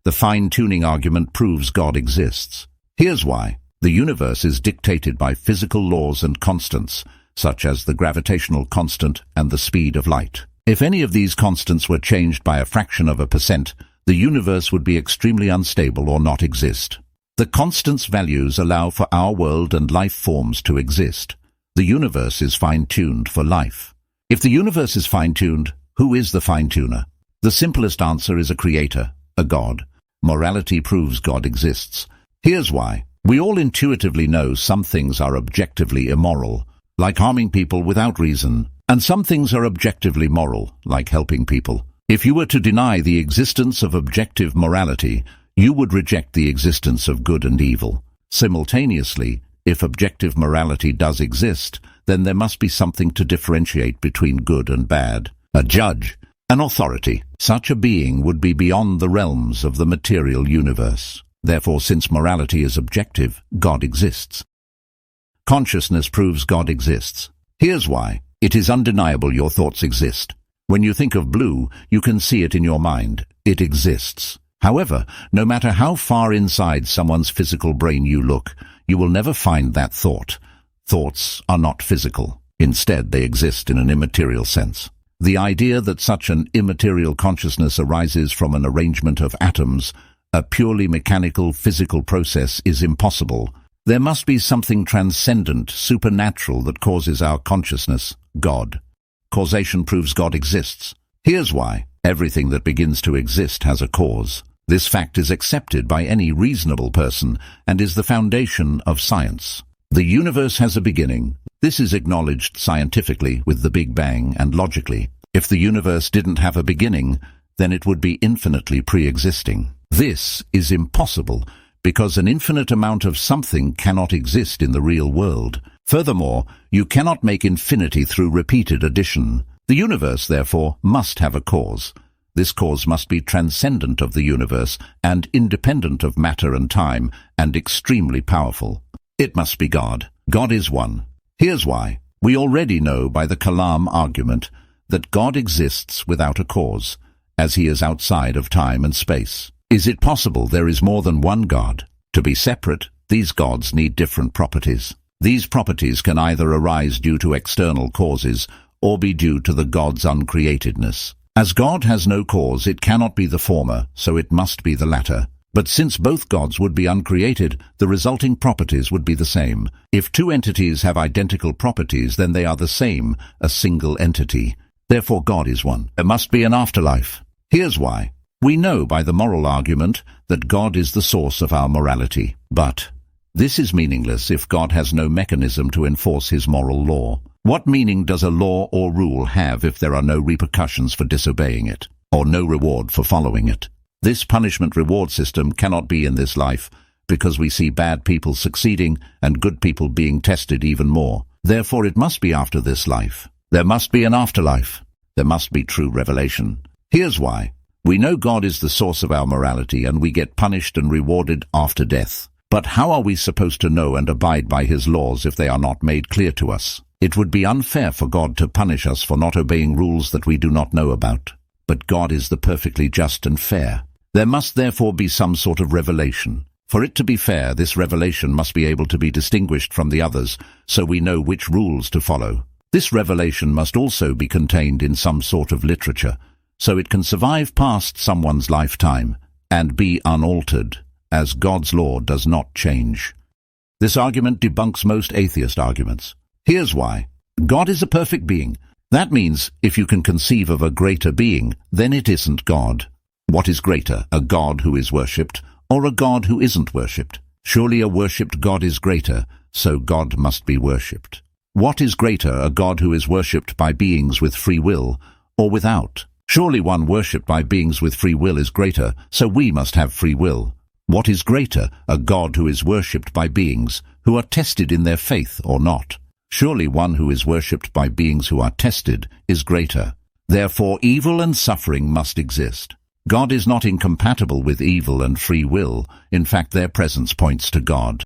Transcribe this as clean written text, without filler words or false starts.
The fine-tuning argument proves God exists. Here's why. The universe is dictated by physical laws and constants, such as the gravitational constant and the speed of light. If any of these constants were changed by a fraction of a percent, the universe would be extremely unstable or not exist. The constants' values allow for our world and life forms to exist. The universe is fine-tuned for life. If the universe is fine-tuned, who is the fine-tuner? The simplest answer is a creator, a God. Morality proves God exists. Here's why. We all intuitively know some things are objectively immoral, like harming people without reason, and some things are objectively moral, like helping people. If you were to deny the existence of objective morality, you would reject the existence of good and evil. Simultaneously, if objective morality does exist, then there must be something to differentiate between good and bad. A judge, an authority. Such a being would be beyond the realms of the material universe. Therefore, since morality is objective, God exists. Consciousness proves God exists. Here's why. It is undeniable your thoughts exist. When you think of blue, you can see it in your mind. It exists. However, no matter how far inside someone's physical brain you look, you will never find that thought. Thoughts are not physical. Instead, they exist in an immaterial sense. The idea that such an immaterial consciousness arises from an arrangement of atoms, a purely mechanical physical process, is impossible. There must be something transcendent, supernatural that causes our consciousness, God. Causation proves God exists. Here's why. Everything that begins to exist has a cause. This fact is accepted by any reasonable person and is the foundation of science. The universe has a beginning. This is acknowledged scientifically with the Big Bang and logically. If the universe didn't have a beginning, then it would be infinitely pre-existing. This is impossible because an infinite amount of something cannot exist in the real world. Furthermore, you cannot make infinity through repeated addition. The universe, therefore, must have a cause. This cause must be transcendent of the universe and independent of matter and time and extremely powerful. It must be God. God is one. Here's why. We already know by the Kalam argument that God exists without a cause, as he is outside of time and space. Is it possible there is more than one God? To be separate, these gods need different properties. These properties can either arise due to external causes or be due to the God's uncreatedness. As God has no cause, it cannot be the former, so it must be the latter. But since both gods would be uncreated, the resulting properties would be the same. If two entities have identical properties, then they are the same, a single entity. Therefore God is one. There must be an afterlife. Here's why. We know by the moral argument that God is the source of our morality. But this is meaningless if God has no mechanism to enforce his moral law. What meaning does a law or rule have if there are no repercussions for disobeying it, or no reward for following it? This punishment-reward system cannot be in this life because we see bad people succeeding and good people being tested even more. Therefore, it must be after this life. There must be an afterlife. There must be true revelation. Here's why. We know God is the source of our morality and we get punished and rewarded after death. But how are we supposed to know and abide by his laws if they are not made clear to us? It would be unfair for God to punish us for not obeying rules that we do not know about. But God is the perfectly just and fair. There must therefore be some sort of revelation. For it to be fair, this revelation must be able to be distinguished from the others, so we know which rules to follow. This revelation must also be contained in some sort of literature, so it can survive past someone's lifetime and be unaltered, as God's law does not change. This argument debunks most atheist arguments. Here's why. God is a perfect being. That means if you can conceive of a greater being, then it isn't God. What is greater, a God who is worshipped, or a God who isn't worshipped? Surely a worshipped God is greater, so God must be worshipped. What is greater, a God who is worshipped by beings with free will, or without? Surely one worshipped by beings with free will is greater, so we must have free will. What is greater, a God who is worshipped by beings who are tested in their faith or not? Surely one who is worshipped by beings who are tested is greater. Therefore evil and suffering must exist. God is not incompatible with evil and free will. In fact, their presence points to God.